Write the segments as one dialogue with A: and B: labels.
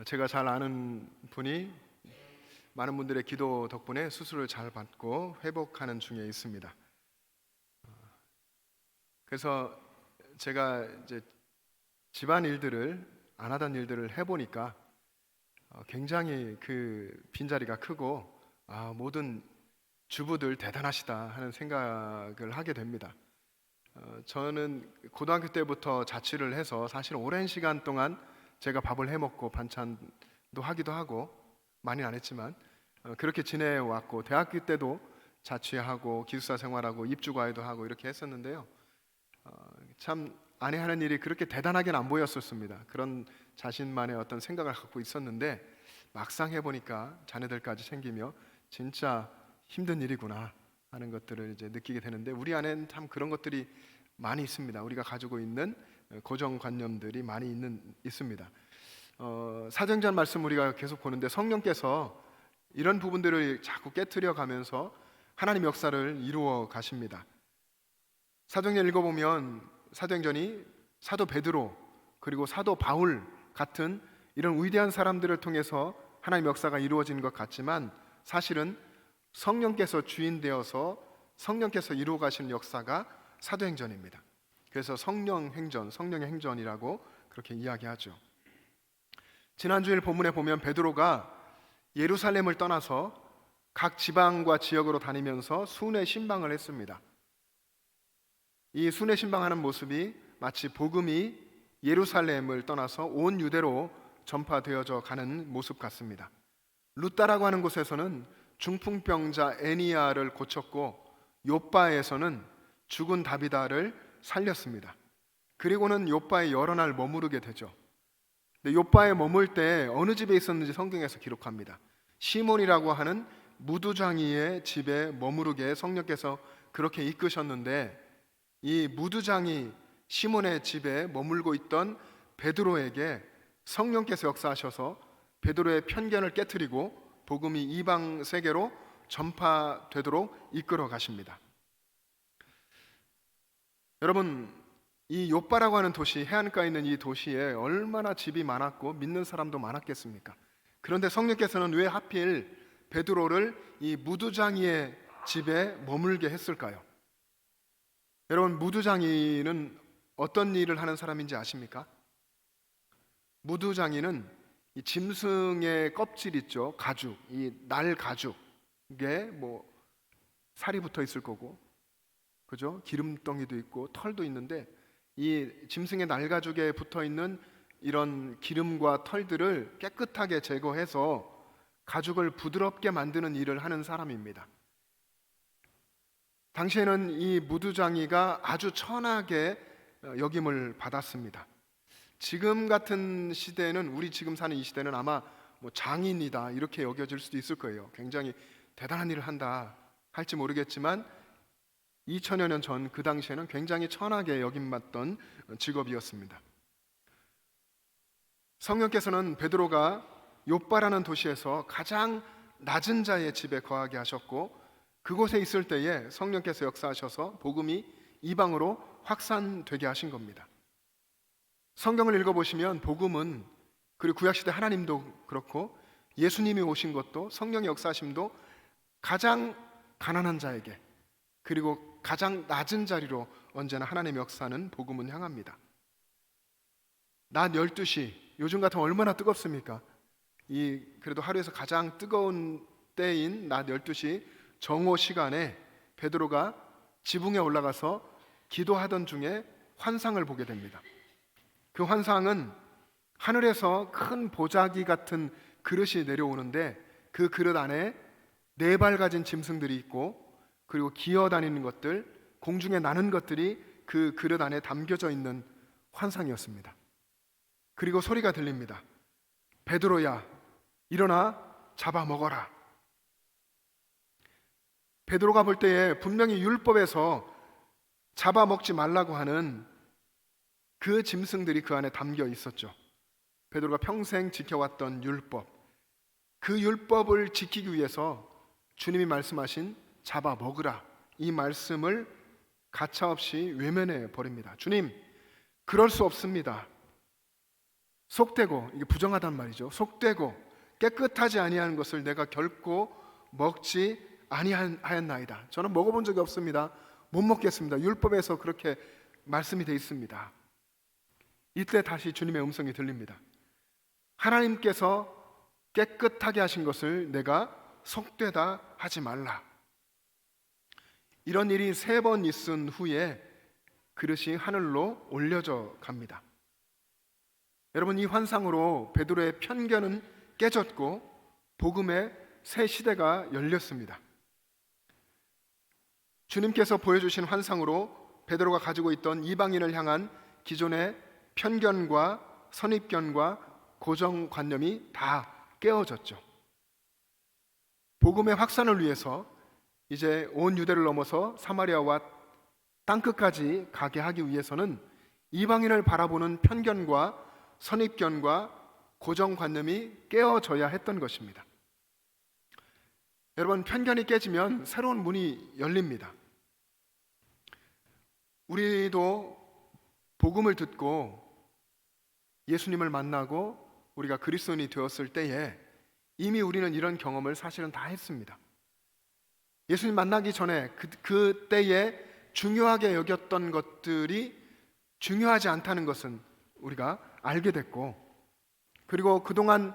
A: 제가 잘 아는 분이 많은 분들의 기도 덕분에 수술을 잘 받고 회복하는 중에 있습니다. 그래서 제가 이제 집안 일들을 안 하던 일들을 해보니까 굉장히 그 빈자리가 크고 모든 주부들 대단하시다 하는 생각을 하게 됩니다. 저는 고등학교 때부터 자취를 해서 사실 오랜 시간 동안 제가 밥을 해먹고 반찬도 하기도 하고 많이는 안 했지만 그렇게 지내왔고, 대학교 때도 자취하고 기숙사 생활하고 입주과외도 하고 이렇게 했었는데요. 참 아내 하는 일이 그렇게 대단하게는 안 보였었습니다. 그런 자신만의 어떤 생각을 갖고 있었는데 막상 해보니까 자녀들까지 챙기며 진짜 힘든 일이구나 하는 것들을 이제 느끼게 되는데, 우리 안에는 참 그런 것들이 많이 있습니다. 우리가 가지고 있는 고정관념들이 많이 있습니다. 사도행전 말씀 우리가 계속 보는데 성령께서 이런 부분들을 자꾸 깨트려 가면서 하나님 역사를 이루어 가십니다. 사도행전 읽어보면 사도행전이 사도 베드로 그리고 사도 바울 같은 이런 위대한 사람들을 통해서 하나님 역사가 이루어진 것 같지만, 사실은 성령께서 주인 되어서 성령께서 이루어 가시는 역사가 사도행전입니다. 그래서 성령의 행전이라고 그렇게 이야기하죠. 지난주일 본문에 보면 베드로가 예루살렘을 떠나서 각 지방과 지역으로 다니면서 순회 신방을 했습니다. 이 순회 신방하는 모습이 마치 복음이 예루살렘을 떠나서 온 유대로 전파되어져 가는 모습 같습니다. 루따라고 하는 곳에서는 중풍병자 애니야를 고쳤고, 요빠에서는 죽은 다비다를 살렸습니다. 그리고는 요빠에 여러 날 머무르게 되죠. 근데 요빠에 머물 때 어느 집에 있었는지 성경에서 기록합니다. 시몬이라고 하는 무두장이의 집에 머무르게 성령께서 그렇게 이끄셨는데, 이 무두장이 시몬의 집에 머물고 있던 베드로에게 성령께서 역사하셔서 베드로의 편견을 깨트리고 복음이 이방 세계로 전파되도록 이끌어 가십니다. 여러분, 이 요빠라고 하는 도시, 해안가에 있는 이 도시에 얼마나 집이 많았고 믿는 사람도 많았겠습니까? 그런데 성령께서는 왜 하필 베드로를 이 무두장이의 집에 머물게 했을까요? 여러분, 무두장이는 어떤 일을 하는 사람인지 아십니까? 무두장이는 이 짐승의 껍질 있죠, 가죽, 이 날 가죽에 살이 붙어 있을 거고, 그죠? 기름덩이도 있고 털도 있는데, 이 짐승의 날 가죽에 붙어 있는 이런 기름과 털들을 깨끗하게 제거해서 가죽을 부드럽게 만드는 일을 하는 사람입니다. 당시에는 이 무두장이가 아주 천하게 여김을 받았습니다. 지금 같은 시대는, 우리 지금 사는 이 시대는 아마 장인이다 이렇게 여겨질 수도 있을 거예요. 굉장히 대단한 일을 한다 할지 모르겠지만 2000여 년 전 그 당시에는 굉장히 천하게 여김받던 직업이었습니다. 성령께서는 베드로가 요빠라는 도시에서 가장 낮은 자의 집에 거하게 하셨고, 그곳에 있을 때에 성령께서 역사하셔서 복음이 이방으로 확산되게 하신 겁니다. 성경을 읽어보시면 복음은, 그리고 구약시대 하나님도 그렇고 예수님이 오신 것도, 성령의 역사하심도 가장 가난한 자에게, 그리고 가장 낮은 자리로 언제나 하나님의 역사는 복음은 향합니다. 낮 12시, 요즘 같으면 얼마나 뜨겁습니까? 그래도 하루에서 가장 뜨거운 때인 낮 12시 정오 시간에 베드로가 지붕에 올라가서 기도하던 중에 환상을 보게 됩니다. 그 환상은 하늘에서 큰 보자기 같은 그릇이 내려오는데, 그 그릇 안에 4발 가진 짐승들이 있고, 그리고 기어다니는 것들, 공중에 나는 것들이 그 그릇 안에 담겨져 있는 환상이었습니다. 그리고 소리가 들립니다. 베드로야, 일어나 잡아먹어라. 베드로가 볼 때에 분명히 율법에서 잡아먹지 말라고 하는 그 짐승들이 그 안에 담겨 있었죠. 베드로가 평생 지켜왔던 율법, 그 율법을 지키기 위해서 주님이 말씀하신 잡아먹으라, 이 말씀을 가차없이 외면해 버립니다. 주님, 그럴 수 없습니다. 속되고, 이게 부정하단 말이죠. 속되고 깨끗하지 아니한 것을 내가 결코 먹지 아니하였나이다. 저는 먹어본 적이 없습니다. 못 먹겠습니다. 율법에서 그렇게 말씀이 되어 있습니다. 이때 다시 주님의 음성이 들립니다. 하나님께서 깨끗하게 하신 것을 내가 속되다 하지 말라. 이런 일이 3번 있은 후에 그릇이 하늘로 올려져 갑니다. 여러분, 이 환상으로 베드로의 편견은 깨졌고 복음의 새 시대가 열렸습니다. 주님께서 보여주신 환상으로 베드로가 가지고 있던 이방인을 향한 기존의 편견과 선입견과 고정관념이 다 깨어졌죠. 복음의 확산을 위해서 이제 온 유대를 넘어서 사마리아와 땅끝까지 가게 하기 위해서는 이방인을 바라보는 편견과 선입견과 고정관념이 깨어져야 했던 것입니다. 여러분, 편견이 깨지면 새로운 문이 열립니다. 우리도 복음을 듣고 예수님을 만나고 우리가 그리스도인이 되었을 때에 이미 우리는 이런 경험을 사실은 다 했습니다. 예수님 만나기 전에 그때에 중요하게 여겼던 것들이 중요하지 않다는 것은 우리가 알게 됐고, 그리고 그동안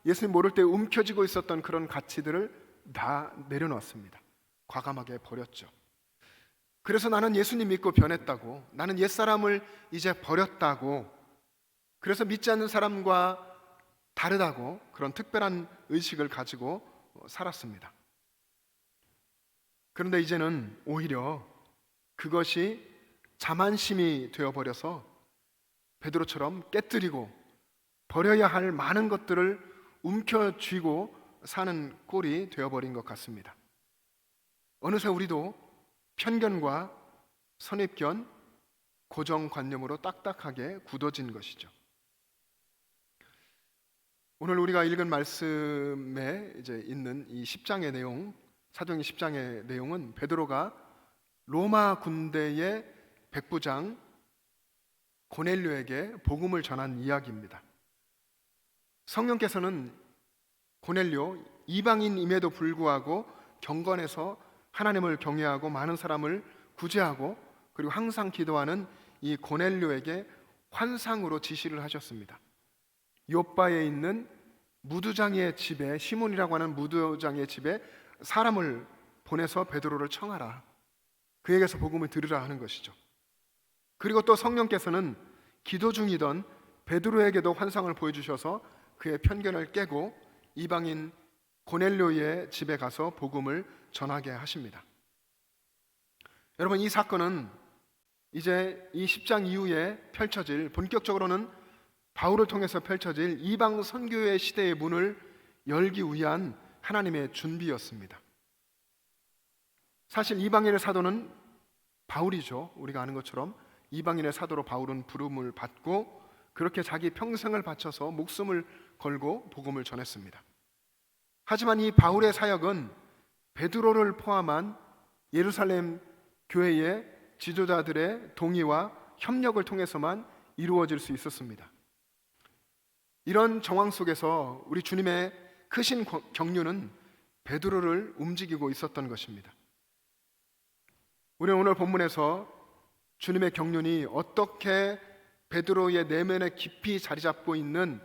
A: 예수님 모를 때 움켜쥐고 있었던 그런 가치들을 다 내려놓았습니다. 과감하게 버렸죠. 그래서 나는 예수님 믿고 변했다고, 나는 옛사람을 이제 버렸다고, 그래서 믿지 않는 사람과 다르다고 그런 특별한 의식을 가지고 살았습니다. 그런데 이제는 오히려 그것이 자만심이 되어버려서 베드로처럼 깨뜨리고 버려야 할 많은 것들을 움켜쥐고 사는 꼴이 되어버린 것 같습니다. 어느새 우리도 편견과 선입견, 고정관념으로 딱딱하게 굳어진 것이죠. 오늘 우리가 읽은 말씀에 이제 있는 이 10장의 내용, 사도행전 10장의 내용은 베드로가 로마 군대의 백부장 고넬료에게 복음을 전한 이야기입니다. 성령께서는 고넬료, 이방인임에도 불구하고 경건해서 하나님을 경외하고 많은 사람을 구제하고 그리고 항상 기도하는 이 고넬료에게 환상으로 지시를 하셨습니다. 요바에 있는 무두장의 집에, 시몬이라고 하는 무두장의 집에 사람을 보내서 베드로를 청하라, 그에게서 복음을 들으라 하는 것이죠. 그리고 또 성령께서는 기도 중이던 베드로에게도 환상을 보여주셔서 그의 편견을 깨고 이방인 고넬료의 집에 가서 복음을 전하게 하십니다. 여러분, 이 사건은 이제 이 10장 이후에 펼쳐질, 본격적으로는 바울을 통해서 펼쳐질 이방 선교의 시대의 문을 열기 위한 하나님의 준비였습니다. 사실 이방인의 사도는 바울이죠. 우리가 아는 것처럼 이방인의 사도로 바울은 부름을 받고 그렇게 자기 평생을 바쳐서 목숨을 걸고 복음을 전했습니다. 하지만 이 바울의 사역은 베드로를 포함한 예루살렘 교회의 지도자들의 동의와 협력을 통해서만 이루어질 수 있었습니다. 이런 정황 속에서 우리 주님의 크신 경륜은 베드로를 움직이고 있었던 것입니다. 우리는 오늘 본문에서 주님의 경륜이 어떻게 베드로의 내면에 깊이 자리 잡고 있는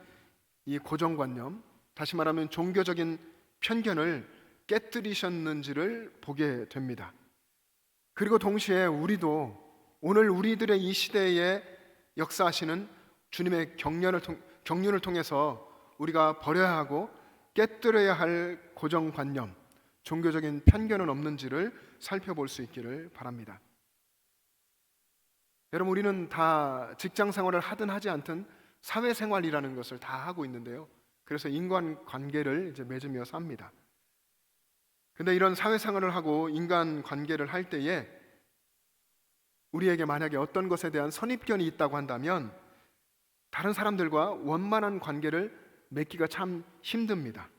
A: 이 고정관념, 다시 말하면 종교적인 편견을 깨뜨리셨는지를 보게 됩니다. 그리고 동시에 우리도 오늘 우리들의 이 시대에 역사하시는 주님의 경륜을 통해서 우리가 버려야 하고 깨뜨려야 할 고정관념, 종교적인 편견은 없는지를 살펴볼 수 있기를 바랍니다. 여러분, 우리는 다 직장 생활을 하든 하지 않든 사회생활이라는 것을 다 하고 있는데요. 그래서 인간관계를 이제 맺으며 삽니다. 근데 이런 사회생활을 하고 인간관계를 할 때에 우리에게 만약에 어떤 것에 대한 선입견이 있다고 한다면 다른 사람들과 원만한 관계를 맺기가 참 힘듭니다.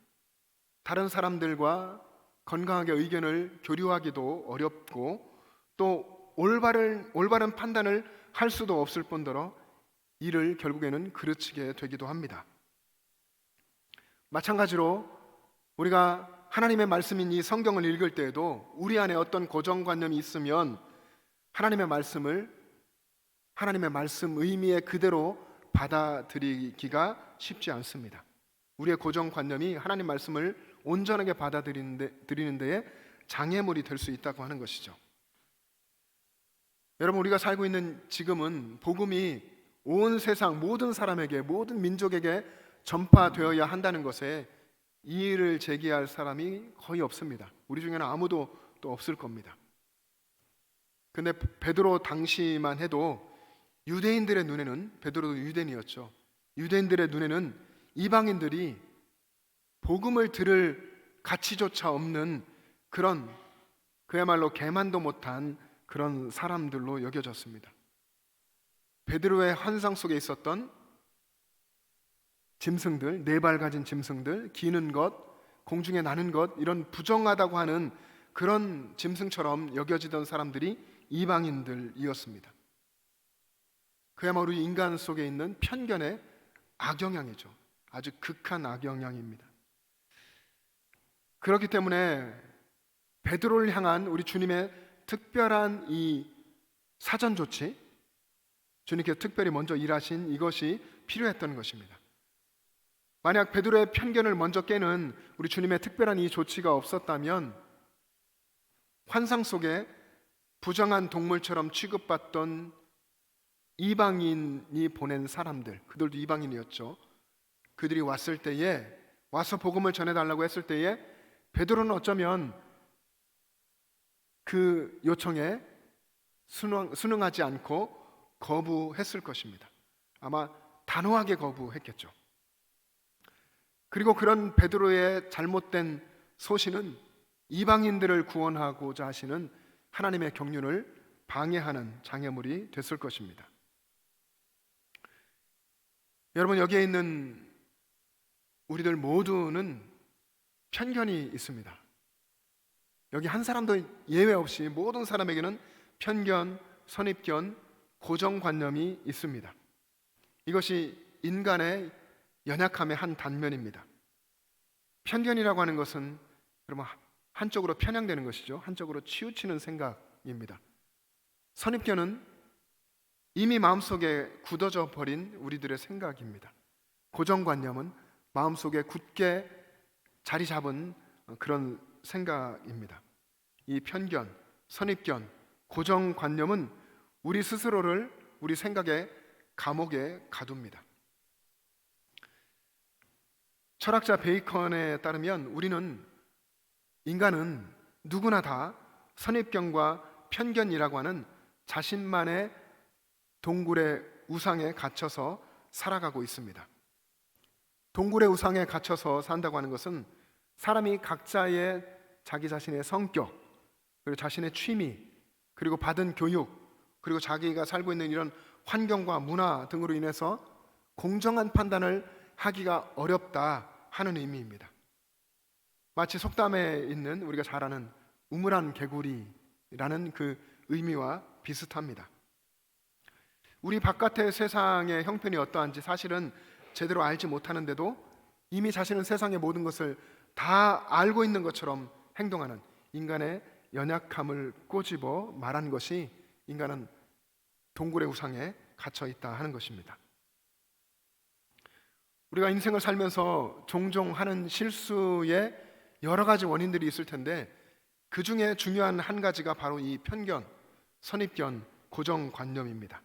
A: 다른 사람들과 건강하게 의견을 교류하기도 어렵고 또 올바른 판단을 할 수도 없을 뿐더러 이를 결국에는 그르치게 되기도 합니다. 마찬가지로 우리가 하나님의 말씀인 이 성경을 읽을 때에도 우리 안에 어떤 고정관념이 있으면 하나님의 말씀을 하나님의 말씀 의미의 그대로 받아들이기가 쉽지 않습니다. 우리의 고정관념이 하나님 말씀을 온전하게 받아들이는 데에 장애물이 될 수 있다고 하는 것이죠. 여러분, 우리가 살고 있는 지금은 복음이 온 세상 모든 사람에게, 모든 민족에게 전파되어야 한다는 것에 이의를 제기할 사람이 거의 없습니다. 우리 중에는 아무도 또 없을 겁니다. 근데 베드로 당시만 해도 유대인들의 눈에는, 베드로도 유대인이었죠, 유대인들의 눈에는 이방인들이 복음을 들을 가치조차 없는 그런, 그야말로 개만도 못한 그런 사람들로 여겨졌습니다. 베드로의 환상 속에 있었던 짐승들, 네 발 가진 짐승들, 기는 것, 공중에 나는 것, 이런 부정하다고 하는 그런 짐승처럼 여겨지던 사람들이 이방인들이었습니다. 그야말로 인간 속에 있는 편견의 악영향이죠. 아주 극한 악영향입니다. 그렇기 때문에 베드로를 향한 우리 주님의 특별한 이 사전 조치, 주님께서 특별히 먼저 일하신 이것이 필요했던 것입니다. 만약 베드로의 편견을 먼저 깨는 우리 주님의 특별한 이 조치가 없었다면 환상 속에 부정한 동물처럼 취급받던 이방인이 보낸 사람들, 그들도 이방인이었죠. 그들이 왔을 때에, 와서 복음을 전해달라고 했을 때에 베드로는 어쩌면 그 요청에 순응하지 않고 거부했을 것입니다. 아마 단호하게 거부했겠죠. 그리고 그런 베드로의 잘못된 소신은 이방인들을 구원하고자 하시는 하나님의 경륜을 방해하는 장애물이 됐을 것입니다. 여러분, 여기에 있는 우리들 모두는 편견이 있습니다. 여기 한 사람도 예외 없이 모든 사람에게는 편견, 선입견, 고정관념이 있습니다. 이것이 인간의 연약함의 한 단면입니다. 편견이라고 하는 것은 여러분 한쪽으로 편향되는 것이죠. 한쪽으로 치우치는 생각입니다. 선입견은 이미 마음속에 굳어져 버린 우리들의 생각입니다. 고정관념은 마음속에 굳게 자리 잡은 그런 생각입니다. 이 편견, 선입견, 고정관념은 우리 스스로를 우리 생각의 감옥에 가둡니다. 철학자 베이컨에 따르면 인간은 누구나 다 선입견과 편견이라고 하는 자신만의 동굴의 우상에 갇혀서 살아가고 있습니다. 동굴의 우상에 갇혀서 산다고 하는 것은 사람이 각자의 자기 자신의 성격, 그리고 자신의 취미, 그리고 받은 교육, 그리고 자기가 살고 있는 이런 환경과 문화 등으로 인해서 공정한 판단을 하기가 어렵다 하는 의미입니다. 마치 속담에 있는 우리가 잘 아는 우물안 개구리라는 그 의미와 비슷합니다. 우리 바깥의 세상의 형편이 어떠한지 사실은 제대로 알지 못하는데도 이미 자신은 세상의 모든 것을 다 알고 있는 것처럼 행동하는 인간의 연약함을 꼬집어 말한 것이 인간은 동굴의 우상에 갇혀 있다 하는 것입니다. 우리가 인생을 살면서 종종 하는 실수에 여러 가지 원인들이 있을 텐데 그 중에 중요한 한 가지가 바로 이 편견, 선입견, 고정관념입니다.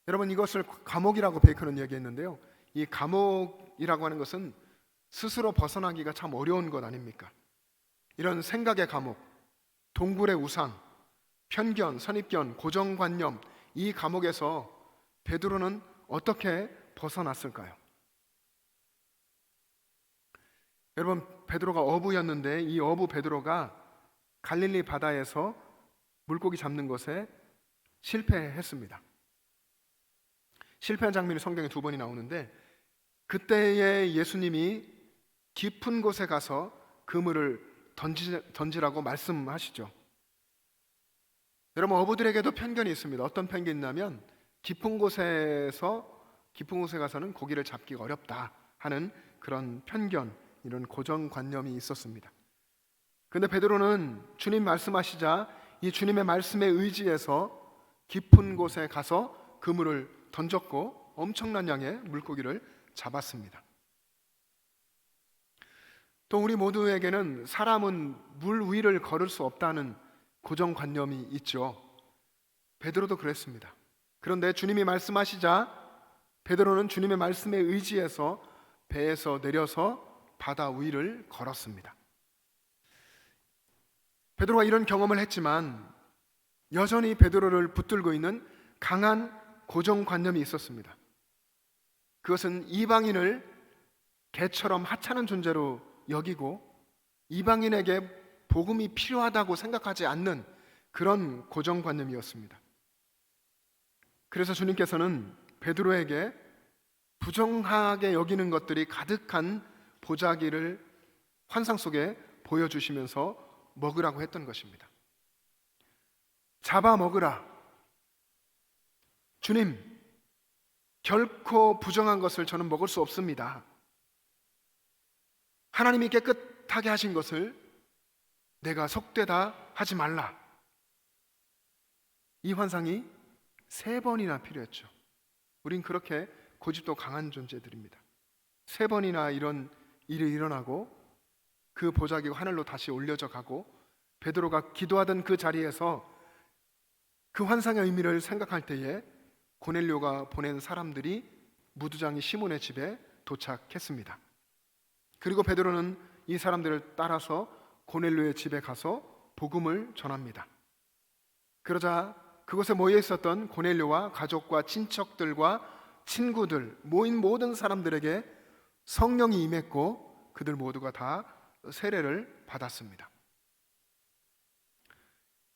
A: 여러분, 이것을 감옥이라고 베이컨은 얘기했는데요, 이 감옥이라고 하는 것은 스스로 벗어나기가 참 어려운 것 아닙니까? 이런 생각의 감옥, 동굴의 우상, 편견, 선입견, 고정관념, 이 감옥에서 베드로는 어떻게 벗어났을까요? 여러분, 베드로가 어부였는데 이 어부 베드로가 갈릴리 바다에서 물고기 잡는 것에 실패했습니다. 실패한 장면이 성경에 2번이 나오는데 그때에 예수님이 깊은 곳에 가서 그물을 던지라고 말씀하시죠. 여러분, 어부들에게도 편견이 있습니다. 어떤 편견이 있냐면 깊은 곳에 가서는 고기를 잡기가 어렵다 하는 그런 편견, 이런 고정관념이 있었습니다. 그런데 베드로는 주님 말씀하시자 이 주님의 말씀에 의지해서 깊은 곳에 가서 그물을 던졌고 엄청난 양의 물고기를 잡았습니다. 또 우리 모두에게는 사람은 물 위를 걸을 수 없다는 고정관념이 있죠. 베드로도 그랬습니다. 그런데 주님이 말씀하시자 베드로는 주님의 말씀에 의지해서 배에서 내려서 바다 위를 걸었습니다. 베드로가 이런 경험을 했지만 여전히 베드로를 붙들고 있는 강한 고정관념이 있었습니다. 그것은 이방인을 개처럼 하찮은 존재로 여기고 이방인에게 복음이 필요하다고 생각하지 않는 그런 고정관념이었습니다. 그래서 주님께서는 베드로에게 부정하게 여기는 것들이 가득한 보자기를 환상 속에 보여주시면서 먹으라고 했던 것입니다. 잡아 먹으라. 주님, 결코 부정한 것을 저는 먹을 수 없습니다. 하나님이 깨끗하게 하신 것을 내가 속되다 하지 말라. 이 환상이 3번이나 필요했죠. 우린 그렇게 고집도 강한 존재들입니다. 3번이나 이런 일이 일어나고 그 보자기가 하늘로 다시 올려져 가고 베드로가 기도하던 그 자리에서 그 환상의 의미를 생각할 때에 고넬료가 보낸 사람들이 무두장이 시몬의 집에 도착했습니다. 그리고 베드로는 이 사람들을 따라서 고넬료의 집에 가서 복음을 전합니다. 그러자 그곳에 모여 있었던 고넬료와 가족과 친척들과 친구들, 모인 모든 사람들에게 성령이 임했고 그들 모두가 다 세례를 받았습니다.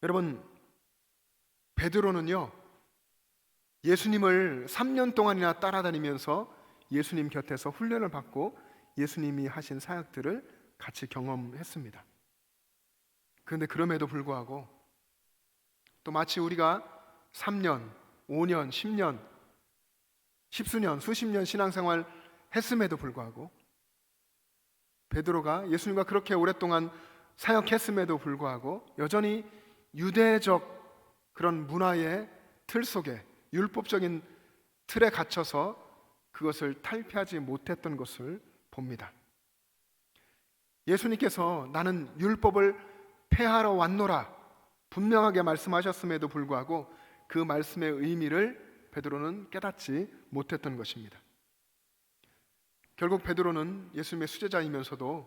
A: 여러분, 베드로는요, 예수님을 3년 동안이나 따라다니면서 예수님 곁에서 훈련을 받고 예수님이 하신 사역들을 같이 경험했습니다. 그런데 그럼에도 불구하고 또 마치 우리가 3년, 5년, 10년, 십수년, 수십 년 신앙생활 했음에도 불구하고 베드로가 예수님과 그렇게 오랫동안 사역했음에도 불구하고 여전히 유대적 그런 문화의 틀 속에 율법적인 틀에 갇혀서 그것을 탈피하지 못했던 것을 봅니다. 예수님께서 나는 율법을 폐하러 왔노라 분명하게 말씀하셨음에도 불구하고 그 말씀의 의미를 베드로는 깨닫지 못했던 것입니다. 결국 베드로는 예수님의 수제자이면서도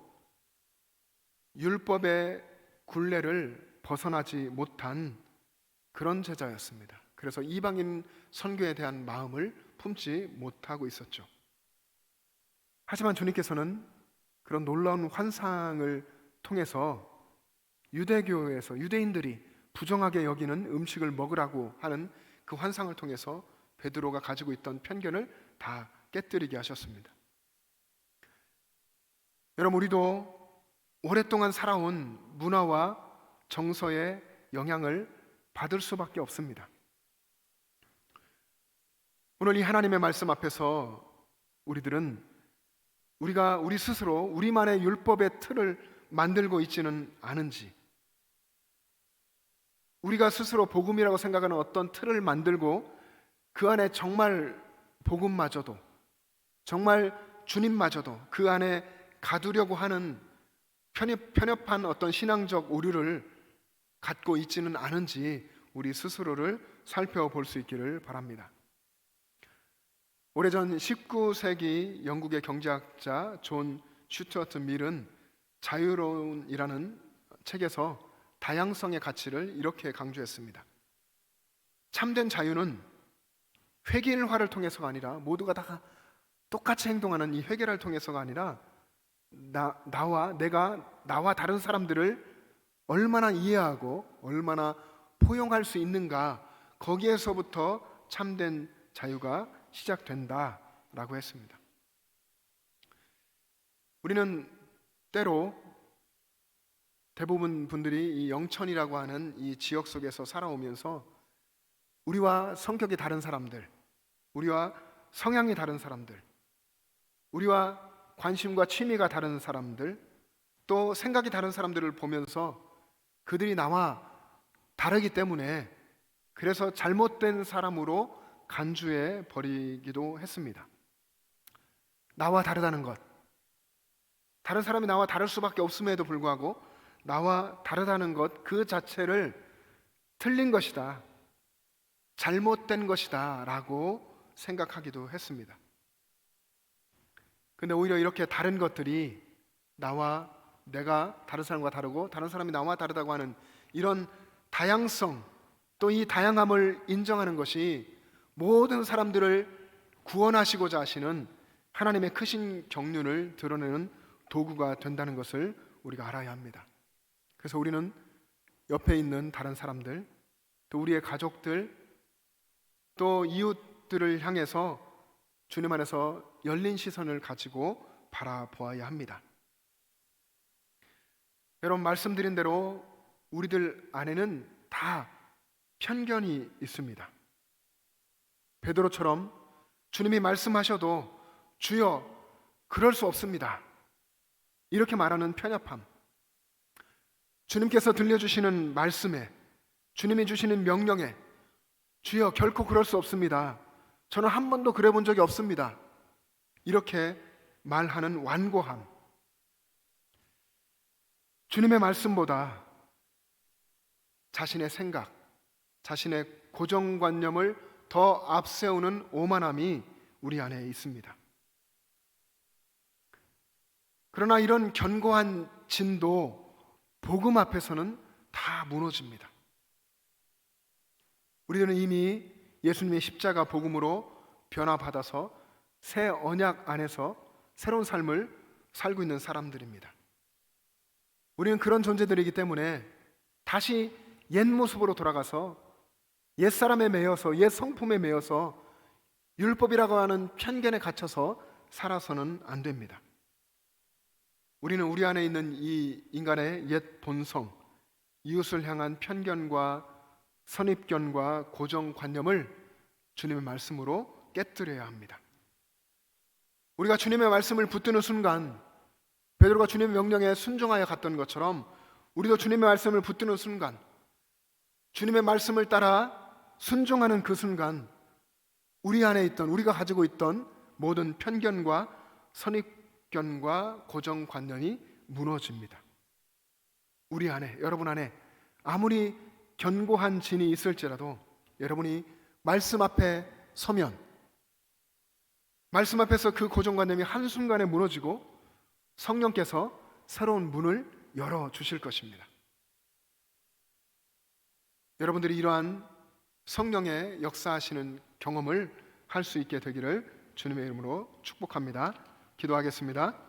A: 율법의 굴레를 벗어나지 못한 그런 제자였습니다. 그래서 이방인 선교에 대한 마음을 품지 못하고 있었죠. 하지만 주님께서는 그런 놀라운 환상을 통해서 유대교에서 유대인들이 부정하게 여기는 음식을 먹으라고 하는 그 환상을 통해서 베드로가 가지고 있던 편견을 다 깨뜨리게 하셨습니다. 여러분, 우리도 오랫동안 살아온 문화와 정서의 영향을 받을 수밖에 없습니다. 오늘 이 하나님의 말씀 앞에서 우리들은 우리 스스로 우리만의 율법의 틀을 만들고 있지는 않은지, 우리가 스스로 복음이라고 생각하는 어떤 틀을 만들고 그 안에 정말 복음마저도, 정말 주님마저도 그 안에 가두려고 하는 편협한 어떤 신앙적 오류를 갖고 있지는 않은지 우리 스스로를 살펴볼 수 있기를 바랍니다. 오래전 19세기 영국의 경제학자 존 슈튜어트 밀은 자유론이라는 책에서 다양성의 가치를 이렇게 강조했습니다. 참된 자유는 회계일화를 통해서가 아니라, 모두가 다 똑같이 행동하는 이 회계를 통해서가 아니라 나와 다른 사람들을 얼마나 이해하고 얼마나 포용할 수 있는가, 거기에서부터 참된 자유가 시작된다라고 했습니다. 우리는 때로 대부분 분들이 이 영천이라고 하는 이 지역 속에서 살아오면서 우리와 성격이 다른 사람들, 우리와 성향이 다른 사람들, 우리와 관심과 취미가 다른 사람들, 또 생각이 다른 사람들을 보면서 그들이 나와 다르기 때문에 그래서 잘못된 사람으로 간주해 버리기도 했습니다. 나와 다르다는 것, 다른 사람이 나와 다를 수밖에 없음에도 불구하고 나와 다르다는 것 그 자체를 틀린 것이다, 잘못된 것이다 라고 생각하기도 했습니다. 근데 오히려 이렇게 다른 것들이 내가 다른 사람과 다르고 다른 사람이 나와 다르다고 하는 이런 다양성, 또 이 다양함을 인정하는 것이 모든 사람들을 구원하시고자 하시는 하나님의 크신 경륜을 드러내는 도구가 된다는 것을 우리가 알아야 합니다. 그래서 우리는 옆에 있는 다른 사람들, 또 우리의 가족들, 또 이웃들을 향해서 주님 안에서 열린 시선을 가지고 바라보아야 합니다. 여러분, 말씀드린 대로 우리들 안에는 다 편견이 있습니다. 베드로처럼 주님이 말씀하셔도 주여 그럴 수 없습니다, 이렇게 말하는 편협함, 주님께서 들려주시는 말씀에, 주님이 주시는 명령에 주여 결코 그럴 수 없습니다, 저는 한 번도 그래 본 적이 없습니다, 이렇게 말하는 완고함, 주님의 말씀보다 자신의 생각, 자신의 고정관념을 더 앞세우는 오만함이 우리 안에 있습니다. 그러나 이런 견고한 진도 복음 앞에서는 다 무너집니다. 우리들은 이미 예수님의 십자가 복음으로 변화받아서 새 언약 안에서 새로운 삶을 살고 있는 사람들입니다. 우리는 그런 존재들이기 때문에 다시 옛 모습으로 돌아가서 옛 사람에 매여서 옛 성품에 매여서 율법이라고 하는 편견에 갇혀서 살아서는 안 됩니다. 우리는 우리 안에 있는 이 인간의 옛 본성, 이웃을 향한 편견과 선입견과 고정관념을 주님의 말씀으로 깨뜨려야 합니다. 우리가 주님의 말씀을 붙드는 순간, 베드로가 주님의 명령에 순종하여 갔던 것처럼 우리도 주님의 말씀을 붙드는 순간, 주님의 말씀을 따라 순종하는 그 순간 우리 안에 있던, 우리가 가지고 있던 모든 편견과 선입견과 고정관념이 무너집니다. 우리 안에, 여러분 안에 아무리 견고한 진이 있을지라도 여러분이 말씀 앞에 서면 말씀 앞에서 그 고정관념이 한순간에 무너지고 성령께서 새로운 문을 열어주실 것입니다. 여러분들이 이러한 성령의 역사하시는 경험을 할 수 있게 되기를 주님의 이름으로 축복합니다. 기도하겠습니다.